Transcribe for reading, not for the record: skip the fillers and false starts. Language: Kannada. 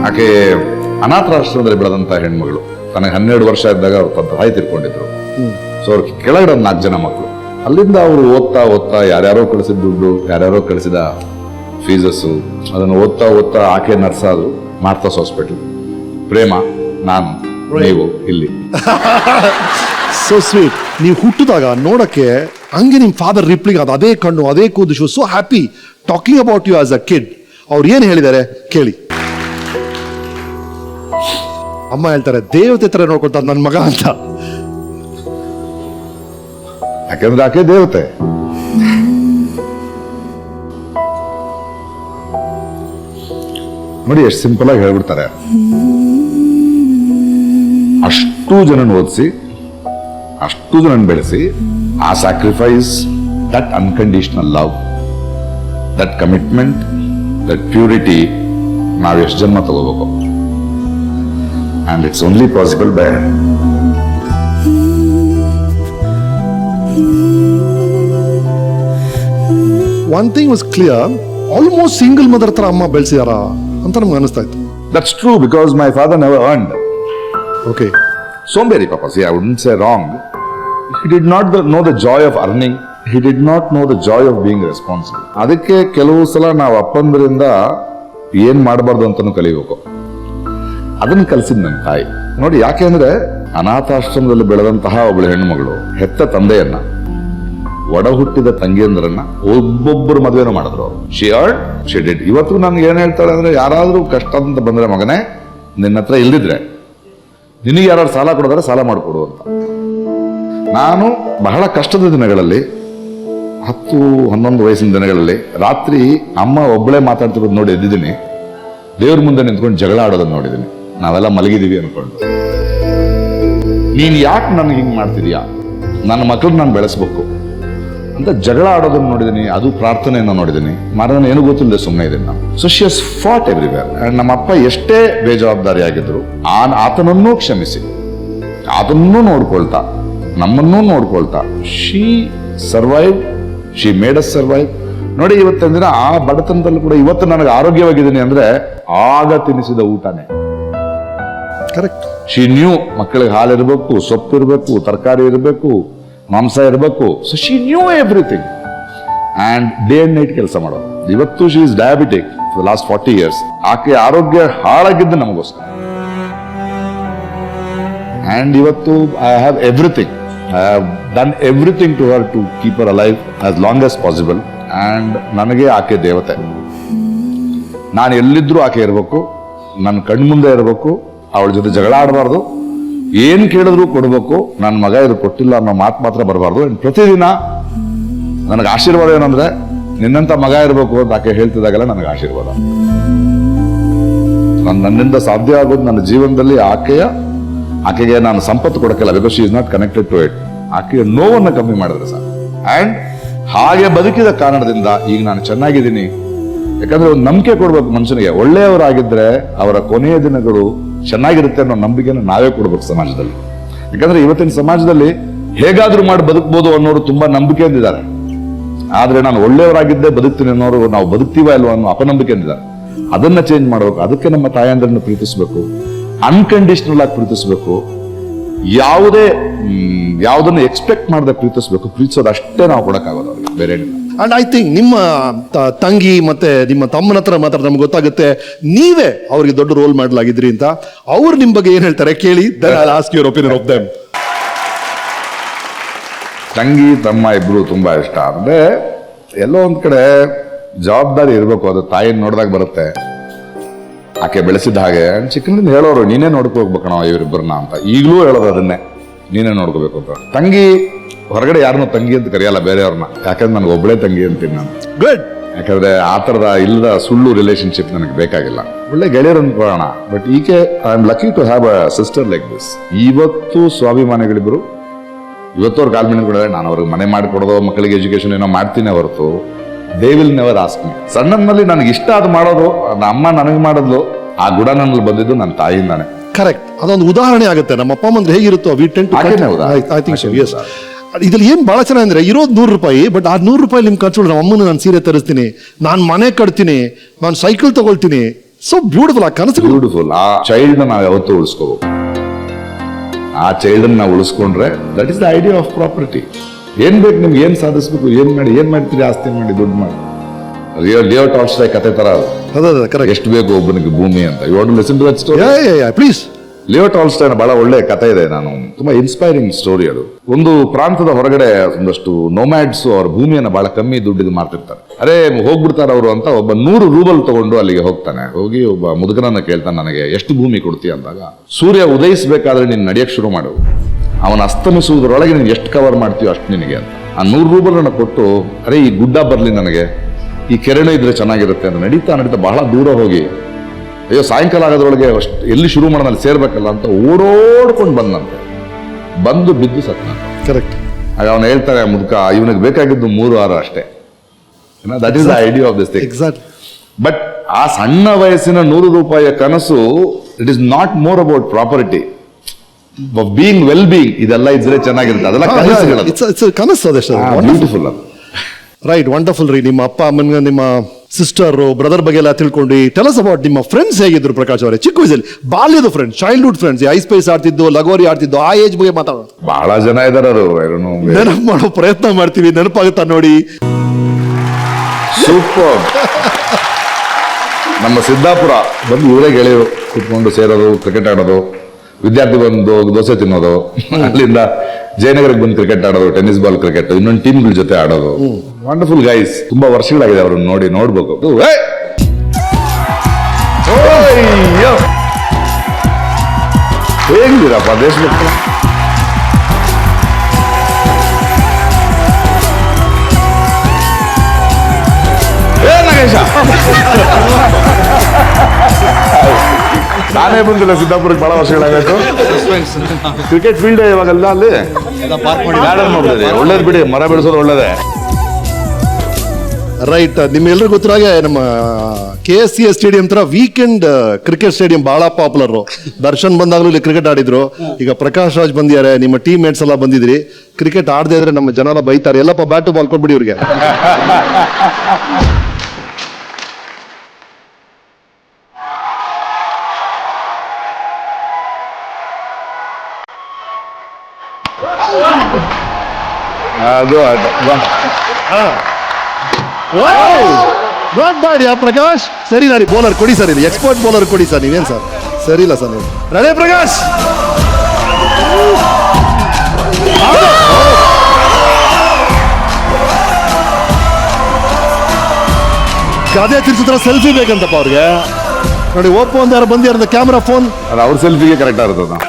ಆಕೆ ಅನಾಥಾಶ್ರಮದಲ್ಲಿ ಬೆಳೆದಂತ ಹೆಣ್ಮಗಳು. ತನಗೆ 12 ವರ್ಷ ಇದ್ದಾಗ ಅವ್ರ ತಾಯಿ ತೀರ್ಕೊಂಡಿದ್ರು. ಸೊ ಅವ್ರ ಕೆಳಗಡೆ 4 ಜನ ಮಕ್ಕಳು. ಅಲ್ಲಿಂದ ಅವರು ಓದ್ತಾ ಯಾರ್ಯಾರೋ ಕಳಿಸಿದ ದುಡ್ಡು, ಯಾರ್ಯಾರೋ ಕಳಿಸಿದ ಫೀಸಸ್ಸು, ಅದನ್ನು ಓದ್ತಾ ಆಕೆ ನರ್ಸಾದ್ರು ಮಾರ್ಥಾಸ್ ಹಾಸ್ಪಿಟಲ್. ಪ್ರೇಮ, ನಾನು, ನೀವು ಇಲ್ಲಿ. So sweet. ನೀವು ಹುಟ್ಟಿದಾಗ ನೋಡಕ್ಕೆ ಹಂಗೆ ನಿಮ್ಮ ಫಾದರ್ ರಿಪ್ಲಿಗೆ ಅದೇ ಕಣ್ಣು, ಅದೇ ಕೂದು. She was so happy talking about you as a kid. ಅವ್ರು ಏನು ಹೇಳಿದ್ದಾರೆ ಕೇಳಿ. ಅಮ್ಮ ಹೇಳ್ತಾರೆ ದೇವತೆ ತರ ನೋಡ್ಕೊಳ್ತಾರೆ ನನ್ನ ಮಗ ಅಂತ. ಯಾಕೆಂದ್ರೆ ಆಕೆ ದೇವತೆ. ನೋಡಿ ಎಷ್ಟು ಸಿಂಪಲ್ ಆಗಿ ಹೇಳ್ಬಿಡ್ತಾರೆ. ಅಷ್ಟು ಜನನ ಓದಿಸಿ, ಅಷ್ಟು ಜನನ ಬೆಳೆಸಿ, ಆ sacrifice, that unconditional love, that commitment, that purity ನಾವು ಎಷ್ಟು ಜನ್ಮ ತಗೋಬೇಕು. And it's only possible by one thing was clear, almost single mother ತರ ಅಮ್ಮ ಬೆಳೆಸಿದಾರ ಅಂತ ನಮ್ಗೆ ಅನಿಸ್ತಾ ಇತ್ತು. that's true because my father never earned. Okay, Somberi Papa, see, I wouldn't say wrong. He did not know the joy of earning. He did not know the joy of being responsible. ಅದಕ್ಕೆ ಕೆಲವು ಸಲ ನಾವು ಅಪ್ಪಂದ್ರಿಂದ ಏನ್ ಮಾಡಬಾರ್ದು ಅಂತಾನು ಕಲಿಬೇಕು. ಅದನ್ನ ಕಲಿಸಿದ್ ನನ್ನ ತಾಯಿ. ನೋಡಿ, ಯಾಕೆಂದ್ರೆ ಅನಾಥಾಶ್ರಮದಲ್ಲಿ ಬೆಳೆದಂತಹ ಒಬ್ಬಳು ಹೆಣ್ಣುಮಗಳು ಹೆತ್ತ ತಂದೆಯನ್ನ, ಒಡ ಹುಟ್ಟಿದ ತಂಗಿಯಂದ್ರನ್ನ ಒಬ್ಬೊಬ್ಬರು ಮದುವೆನೂ ಮಾಡಿದ್ರು. She did. ಇವತ್ತು ನನ್ಗೆ ಏನ್ ಹೇಳ್ತಾಳೆ ಅಂದ್ರೆ, ಯಾರಾದ್ರೂ ಕಷ್ಟ ಅಂತ ಬಂದ್ರೆ ಮಗನೇ, ನಿನ್ನ ಹತ್ರ ಇಲ್ದಿದ್ರೆ ನಿನಗೆ ಯಾರು ಸಾಲ ಕೊಡಿದ್ರೆ ಸಾಲ ಮಾಡಿಕೊಡು ಅಂತ. ನಾನು ಬಹಳ ಕಷ್ಟದ ದಿನಗಳಲ್ಲಿ, 10-11 ವಯಸ್ಸಿನ ದಿನಗಳಲ್ಲಿ ರಾತ್ರಿ ಅಮ್ಮ ಒಬ್ಬಳೇ ಮಾತಾಡ್ತಿರೋದು ನೋಡಿ ಎದ್ದಿದ್ದೀನಿ. ದೇವ್ರ ಮುಂದೆ ನಿಂತ್ಕೊಂಡು ಜಗಳ ಆಡೋದನ್ನ ನೋಡಿದ್ದೀನಿ. ನಾವೆಲ್ಲ ಮಲಗಿದೀವಿ ಅನ್ಕೊಂಡು, ನೀನ್ ಯಾಕೆ ನನ್ಗೆ ಹಿಂಗ್ ಮಾಡ್ತಿದ್ಯಾ, ನನ್ನ ಮಕ್ಕಳನ್ನ ನಾನು ಬೆಳೆಸ್ಬೇಕು ಅಂತ ಜಗಳ ಆಡೋದನ್ನ ನೋಡಿದ್ದೀನಿ. ಅದು ಪ್ರಾರ್ಥನೆಯನ್ನ ನೋಡಿದ್ದೀನಿ. ಮಾರನ ಏನು ಗೊತ್ತಿಲ್ಲದೆ ಸುಮ್ಮನೆ ಇದ್ದೀನಿ ನಾನು. So she has Ghat everywhere. And ನಮ್ಮ ಅಪ್ಪ ಎಷ್ಟೇ ಬೇಜವಾಬ್ದಾರಿ ಆಗಿದ್ರು ಆತನನ್ನೂ ಕ್ಷಮಿಸಿ, ಅದನ್ನೂ ನೋಡ್ಕೊಳ್ತಾ, ನಮ್ಮನ್ನೂ ನೋಡ್ಕೊಳ್ತಾ, she survive, she made us survive. ನೋಡಿ, ಇವತ್ತಿನ ದಿನ ಆ ಬಡತನದಲ್ಲೂ ಕೂಡ ಇವತ್ತು ನನಗೆ ಆರೋಗ್ಯವಾಗಿದ್ದೀನಿ ಅಂದ್ರೆ ಆಗ ತಿನ್ನಿಸಿದ ಊಟನೇ. ಕರೆಕ್ಟ್. ಶಿ ನ್ಯೂ ಮಕ್ಕಳಿಗೆ ಹಾಲು ಇರಬೇಕು, ಸೊಪ್ಪು ಇರಬೇಕು, ತರಕಾರಿ ಇರಬೇಕು, ಮಾಂಸ ಇರಬೇಕು. So she knew everything. And day and night ಕೆಲಸ ಮಾಡೋದು. ಇವತ್ತು she is diabetic for last 40 years. ಆಕೆ ಆರೋಗ್ಯ ಹಾಳಾಗಿದ್ದು ನಮಗೋಸ್ಕರ. ಅಂಡ್ ಇವತ್ತು I have everything. I have done everything to her to keep her alive as long as possible. And ನನಗೆ ಆಕೆ ದೇವತೆ. ನಾನು ಎಲ್ಲಿದ್ರೂ ಆಕೆ ಇರಬೇಕು, ನನ್ನ ಕಣ್ಮುಂದೆ ಇರಬೇಕು, ಅವಳ ಜೊತೆ ಜಗಳ ಆಡಬಾರ್ದು, ಏನ್ ಕೇಳಿದ್ರು ಕೊಡ್ಬೇಕು, ನನ್ನ ಮಗ ಇದು ಕೊಟ್ಟಿಲ್ಲ ಅನ್ನೋ ಮಾತು ಮಾತ್ರ ಬರಬಾರ್ದು. ಪ್ರತಿದಿನ ನನಗೆ ಆಶೀರ್ವಾದ ಏನಂದ್ರೆ, ನಿನ್ನಂತ ಮಗ ಇರಬೇಕು ಅಂತ ಆಕೆ ಹೇಳ್ತಿದ್ದಾಗೆಲ್ಲ ನನಗೆ ಆಶೀರ್ವಾದ. ನನ್ನಿಂದ ಸಾಧ್ಯ ಆಗೋದು ನನ್ನ ಜೀವನದಲ್ಲಿ ಆಕೆಗೆ ನಾನು ಸಂಪತ್ತು ಕೊಡಕ್ಕಿಲ್ಲ, because she is not connected to it. ಆಕೆಯ ನೋವನ್ನು ಕಮ್ಮಿ ಮಾಡಿದ್ರೆ ಸರ್. ಅಂಡ್ ಹಾಗೆ ಬದುಕಿದ ಕಾರಣದಿಂದ ಈಗ ನಾನು ಚೆನ್ನಾಗಿದ್ದೀನಿ. ಯಾಕಂದ್ರೆ ಒಂದು ನಂಬಿಕೆ ಕೊಡ್ಬೇಕು ಮನುಷ್ಯನಿಗೆ. ಒಳ್ಳೆಯವರಾಗಿದ್ರೆ ಅವರ ಕೊನೆಯ ದಿನಗಳು ಚೆನ್ನಾಗಿರುತ್ತೆ ಅನ್ನೋ ನಂಬಿಕೆನ ನಾವೇ ಕೊಡ್ಬೇಕು ಸಮಾಜದಲ್ಲಿ. ಯಾಕಂದ್ರೆ ಇವತ್ತಿನ ಸಮಾಜದಲ್ಲಿ ಹೇಗಾದ್ರೂ ಮಾಡಿ ಬದುಕಬಹುದು ಅನ್ನೋರು ತುಂಬಾ ನಂಬಿಕೆ ಎಂದಿದ್ದಾರೆ. ಆದ್ರೆ ನಾನು ಒಳ್ಳೆಯವರಾಗಿದ್ದೇ ಬದುಕ್ತೀನಿ ಅನ್ನೋರು ನಾವು ಬದುಕ್ತೀವ ಇಲ್ವಾ ಅನ್ನೋ ಅಪನಂಬಿಕೆ ಎಂದಿದ್ದಾರೆ. ಅದನ್ನ ಚೇಂಜ್ ಮಾಡ್ಬೇಕು. ಅದಕ್ಕೆ ನಮ್ಮ ತಾಯಂದ್ರನ್ನು ಪ್ರೀತಿಸ್ಬೇಕು, ಅನ್ಕಂಡೀಷನಲ್ ಆಗಿ ಪ್ರೀತಿಸ್ಬೇಕು, ಯಾವುದನ್ನು ಎಕ್ಸ್ಪೆಕ್ಟ್ ಮಾಡದೆ ಪ್ರೀತಿಸ್ಬೇಕು. ಪ್ರೀತಿಸೋದು ಅಷ್ಟೇ ನಾವು ಕೊಡಕ್ಕಾಗೋದು ಅವ್ರಿಗೆ, ಬೇರೆ ಏನಿಲ್ಲ. ಅಂಡ್ ಐ ಥಿಂಕ್ ನಿಮ್ಮ ತಂಗಿ ಮತ್ತೆ ನಿಮ್ಮ ತಮ್ಮನ ಹತ್ರ ಮಾತ್ರ ನಮ್ಗೆ ಗೊತ್ತಾಗುತ್ತೆ ನೀವೇ ಅವ್ರಿಗೆ ದೊಡ್ಡ ರೋಲ್ ಮಾಡಲಾಗಿದ್ರಿ ಅಂತ. ಅವ್ರು ನಿಮ್ ಬಗ್ಗೆ ಏನ್ ಹೇಳ್ತಾರೆ ಕೇಳಿ. then I'll ask your opinion of them. ತಂಗಿ ತಮ್ಮ ಇಬ್ರು ತುಂಬಾ ಇಷ್ಟ. ಅಂದ್ರೆ ಎಲ್ಲೋ ಒಂದ್ ಕಡೆ ಜವಾಬ್ದಾರಿ ಇರ್ಬೇಕು. ಅದು ತಾಯಿನ ನೋಡಿದಾಗ ಬರುತ್ತೆ. ಆಕೆ ಬೆಳೆಸಿದ ಹಾಗೆ ಚಿಕ್ಕನಿಂದ ಹೇಳೋರು, ನೀನೇ ನೋಡ್ಕೋಬೇಕಣ ಇವರಿಬ್ಬರನ್ನ ಅಂತ. ಈಗಲೂ ಹೇಳೋದು ಅದನ್ನೇ, ನೀನೇ ನೋಡ್ಕೋಬೇಕು ಅಂತ. ತಂಗಿ ಹೊರಗಡೆ ಯಾರನ್ನೂ ತಂಗಿ ಅಂತ ಕರೆಯಲ್ಲ ಬೇರೆಯವ್ರನ್ನ. ಯಾಕಂದ್ರೆ ನನಗೆ ಒಬ್ಬಳೇ ತಂಗಿ ಅಂತೀನಿ ನಾನು. ಗುಡ್. ಯಾಕಂದ್ರೆ ಆ ತರದ ಇಲ್ಲದ ಸುಳ್ಳು ರಿಲೇಶನ್ಶಿಪ್ ನನಗೆ ಬೇಕಾಗಿಲ್ಲ. ಒಳ್ಳೆ ಗೆಳೆಯರು ಅನ್ಕೊಳ್ಳೋಣ. ಬಟ್ ಈಕೆ I am lucky to have a sister like this. ಇವತ್ತು ಸ್ವಾಭಿಮಾನಿಗಳಿಬ್ರು. ಇವತ್ತು ಅವ್ರ ಕಾಲ್ ಮೇಲೆ ಕೂಡ ನಾನು ಅವ್ರಿಗೆ ಮನೆ ಮಾಡಿಕೊಡೋದು, ಮಕ್ಕಳಿಗೆ ಎಜುಕೇಶನ್ ಏನೋ ಮಾಡ್ತೀನಿ ಹೊರತು they will never ask me. ಸಣ್ಣನಲ್ಲಿ ನನಗೆ ಇಷ್ಟ ಅದು ಮಾಡೋದು, ಅಮ್ಮ ನನಗೆ ಮಾಡೋದು, ಆ ಗುಣ ನನ್ನಲ್ಲಿ ಬಂದಿದ್ದು ನನ್ನ ತಾಯಿಯಿಂದಾನೆ. ಕರೆಕ್ಟ್. ಅದೊಂದು ಉದಾಹರಣೆ ಆಗುತ್ತೆ. ನಮ್ಮ ಅಪ್ಪ ಅಮ್ಮಂದ್ರೆ ಹೇಗಿರುತ್ತೋ ಐ ಥಿಂಕ್ ಸೊ. ಎಸ್. ಇದ್ರಲ್ಲಿ ಏನ್ ಬಹಳ ಚೆನ್ನಾಗಿ ಅಂದ್ರೆ, ಇರೋದು ₹100, ಬಟ್ ಆ ₹100 ನಿಮ್ ಖರ್ಚು. ನಮ್ಮ ಅಮ್ಮನ ನಾನು ಸೀರೆ ತರಿಸ್ತೀನಿ, ನಾನು ಮನೆ ಕಟ್ತೀನಿ, ನಾನು ಸೈಕಲ್ ತಗೊಳ್ತೀನಿ, ಸೊ ಬ್ಯೂಟಿಫುಲ್ ಆ ಕನಸುಗಳು. ಬ್ಯೂಟಿಫುಲ್. ಆ ಚೈಲ್ಡ್ ನಾವು ಯಾವತ್ತೂ ಉಳಿಸ್ಕೋಬೇಕು. ಆ ಚೈಲ್ಡ್ ನಾವು ಉಳಿಸ್ಕೊಂಡ್ರೆ that is the idea of property. ಏನ್ ಬೇಕು ನಿಮ್ಗೆ, ಏನ್ ಸಾಧಿಸ್ಬೇಕು, ಏನ್ ಮಾಡ್ತೀರಿ, ಆಸ್ತಿ ಮಾಡಿ, ದುಡ್ಡು ಮಾಡಿ. ಲಿಯೋ ಟಾಲ್ಸ್ಟಾಯ್ ಕತೆ ತರ ಅದು. ಅದೇ ಕರೆಕ್ಟ್. ಎಷ್ಟು ಬೇಕು ಒಬ್ಬನಿಗೆ ಭೂಮಿ ಅಂತ. You want to listen to that story? Please. Leo ಟಾಲ್ಸ್ಟಾಯ್ನ ಬಹಳ ಒಳ್ಳೆ ಕತೆ ಇದೆ. ನಾನು ತುಂಬಾ ಇನ್ಸ್ಪೈರಿಂಗ್ ಸ್ಟೋರಿ ಅದು. ಒಂದು ಪ್ರಾಂತದ ಹೊರಗಡೆ ಒಂದಷ್ಟು ನೋಮ್ಯಾಡ್ಸ್ ಅವ್ರ ಭೂಮಿಯನ್ನ ಬಹಳ ಕಮ್ಮಿ ದುಡ್ಡಿಗೆ ಮಾರ್ತಿರ್ತಾರೆ. ಅರೆ ಹೋಗ್ಬಿಡ್ತಾರೆ ಅವರು ಅಂತ ಒಬ್ಬ 100 ರೂಬಲ್ ತಗೊಂಡು ಅಲ್ಲಿಗೆ ಹೋಗ್ತಾನೆ. ಹೋಗಿ ಒಬ್ಬ ಮುದುಕನನ್ನ ಕೇಳ್ತಾನೆ, ನನಗೆ ಎಷ್ಟು ಭೂಮಿ ಕೊಡ್ತೀಯ ಅಂದಾಗ, ಸೂರ್ಯ ಉದಯಿಸಬೇಕಾದ್ರೆ ನೀನು ನಡೆಯಕ್ಕೆ ಶುರು ಮಾಡು, ಅವನ ಅಸ್ತಮಿಸುವುದರೊಳಗೆ ನೀನು ಎಷ್ಟು ಕವರ್ ಮಾಡ್ತೀಯೋ ಅಷ್ಟು ನಿನಗೆ ಅಂತ. ಆ 100 ರೂಬಲ್ನ ಕೊಟ್ಟು, ಅರೆ ಈ ಗುಡ್ಡ ಬರ್ಲಿ, ನನಗೆ ಈ ಕೆರೆನೂ ಇದ್ರೆ ಚೆನ್ನಾಗಿರುತ್ತೆ ಅಂತ ನಡೀತಾ ಬಹಳ ದೂರ ಹೋಗಿ, ಅಯ್ಯೋ ಸಾಯಂಕಾಲ ಆಗೋದ್ರೊಳಗೆ ಅಷ್ಟು ಎಲ್ಲಿ ಶುರು ಮಾಡೋಣ ಅಲ್ಲಿ ಸೇರ್ಬೇಕಲ್ಲ ಅಂತ ಓಡೋಡ್ಕೊಂಡು ಬಂದಂತೆ. ಬಂದು ಬಿದ್ದು ಸತ್ನಂತೆ. ಕರೆಕ್ಟ್. ಆಗ ಅವನು ಹೇಳ್ತಾರೆ, ಮುದುಕ, ಇವನಿಗೆ ಬೇಕಾಗಿದ್ದು 3 ವಾರ ಅಷ್ಟೇ. That is the idea of this thing. Exact. But ಆ ಸಣ್ಣ ವಯಸ್ಸಿನ 100 ರೂಪಾಯಿಯ ಕನಸು, it is not more about property, being well being. ಇದೆಲ್ಲ ಇದ್ರೆ ಚೆನ್ನಾಗಿರುತ್ತೆ. ಅದೆಲ್ಲ ಕನಸುಗಳು. ಕನಸು ಅದೆಷ್ಟು ಬ್ಯೂಟಿಫುಲ್ ಅದು. ರೈಟ್, ವಂಡರ್ಫುಲ್ ರೀ. ನಿಮ್ಮ ಅಪ್ಪ ಅಮ್ಮನ, ನಿಮ್ಮ ಸಿಸ್ಟರ್ ಬ್ರದರ್ ಬಗ್ಗೆ ಎಲ್ಲ ತಿಳ್ಕೊಂಡು, ಟೆಲ್ ಅಸ್ ಅಬೌಟ್ ನಿಮ್ಮ ಫ್ರೆಂಡ್ಸ್ ಹೇಗಿದ್ರು ಪ್ರಕಾಶ್ ಅವರೇ ಚಿಕ್ಕ ವಯಸ್ಸಲ್ಲಿ, ಬಾಲ್ಯದ friends, childhood friends, I spy ಆಡ್ತಿದ್ದು, ಲಗೋರಿ ಆಡ್ತಿದ್ದು, ಆ ಏಜ್ ಬಗ್ಗೆ ಮಾತಾಡೋಣ. ಬಹಳ ಜನ ಇದಾರೆ. ನೆನಪು ಮಾಡೋ ಪ್ರಯತ್ನ ಮಾಡ್ತೀವಿ, ನೆನಪಾಗುತ್ತಾ ನೋಡಿ. ಸೂಪರ್. ನಮ್ಮ ಸಿದ್ದಾಪುರ ಬಂದು ಇವರೇ ಗೆಳೆಯರು ಕುತ್ಕೊಂಡು ಸೇರೋದು, ಕ್ರಿಕೆಟ್ ಆಡೋದು, ವಿದ್ಯಾರ್ಥಿ ಬಂದು ದೋಸೆ ತಿನ್ನೋದು, ಅಲ್ಲಿಂದ ಜಯನಗರಕ್ಕೆ ಬಂದು ಕ್ರಿಕೆಟ್ ಆಡೋದು, ಟೆನ್ನಿಸ್ ಬಾಲ್ ಕ್ರಿಕೆಟ್, ಇನ್ನೊಂದು ಟೀಮ್ಗಳ ಜೊತೆ ಆಡೋದು. Wonderful guys. ತುಂಬಾ ವರ್ಷಗಳಾಗಿದೆ ಅವ್ರನ್ನ ನೋಡ್ಬೇಕು. ಹೇಗಿದ್ದೀರಪ್ಪ ದೇಶಭಕ್ತ? ನಾಗೇಶ, ನಾನೇ ಬಂದಿಲ್ಲ ಸಿದ್ದಾಪುರಕ್ಕೆ, ಬಹಳ ವರ್ಷಗಳಾಗಬೇಕು. ಕ್ರಿಕೆಟ್ ಫೀಲ್ಡ್ ಇವಾಗೆಲ್ಲ ಅಲ್ಲಿ ಗಾರ್ಡನ್ ನೋಡಿದ್ರಿ, ಒಳ್ಳೇದು ಬಿಡಿ, ಮರ ಬೆಳೆಸೋದು ಒಳ್ಳೇದೇ. ರೈಟ್. ನಿಮ್ಮೆಲ್ಲರಿಗೂ ಗೊತ್ತಿರಾಗೆ ನಮ್ಮ KSCA ಸ್ಟೇಡಿಯಂ ತರ ವೀಕೆಂಡ್ ಕ್ರಿಕೆಟ್ ಸ್ಟೇಡಿಯಂ ಬಹಳ ಪಾಪ್ಯುಲರ್. ದರ್ಶನ್ ಬಂದಾಗಲೂ ಇಲ್ಲಿ ಕ್ರಿಕೆಟ್ ಆಡಿದ್ರು. ಈಗ ಪ್ರಕಾಶ್ ರಾಜ್ ಬಂದಿದ್ದಾರೆ, ನಿಮ್ಮ ಟೀಮ್ ಮೇಟ್ಸ್ ಎಲ್ಲ ಬಂದಿದ್ರಿ. ಕ್ರಿಕೆಟ್ ಆಡದೇ ಇದ್ರೆ ನಮ್ಮ ಜನ ಎಲ್ಲ ಬೈತಾರೆ, ಎಲ್ಲಪ್ಪ ಬ್ಯಾಟು ಬಾಲ್ ಕೊಟ್ಬಿಡಿ ಇವ್ರಿಗೆ. ನಾಟ್ ಬ್ಯಾಡ್ ಯಾ ಪ್ರಕಾಶ್. ಸರಿ ನಾಡಿ ಬೌಲರ್ ಕೊಡಿ ಸರ್, ಇಲ್ಲಿ ಎಕ್ಸ್ಪರ್ಟ್ ಬೌಲರ್ ಕೊಡಿ ಸರ್. ನೀವೇನು ಸರ್ ಸರಿ ಇಲ್ಲ ಸರ್ ನೀವು. ರೆಡಿ ಪ್ರಕಾಶ್? ಅದೇ ತಿರ್ಸಿದ್ರ ಸೆಲ್ಫಿ ಬೇಕಂತಪ್ಪ ಅವ್ರಿಗೆ. ನೋಡಿ ಓಪೋ ಒಂದು ಯಾರು ಬಂದಿರೋ ಕ್ಯಾಮ್ರಾ ಫೋನ್, ಅವ್ರ ಸೆಲ್ಫಿಗೆ ಕರೆಕ್ಟ್ ಆಗುತ್ತೆ.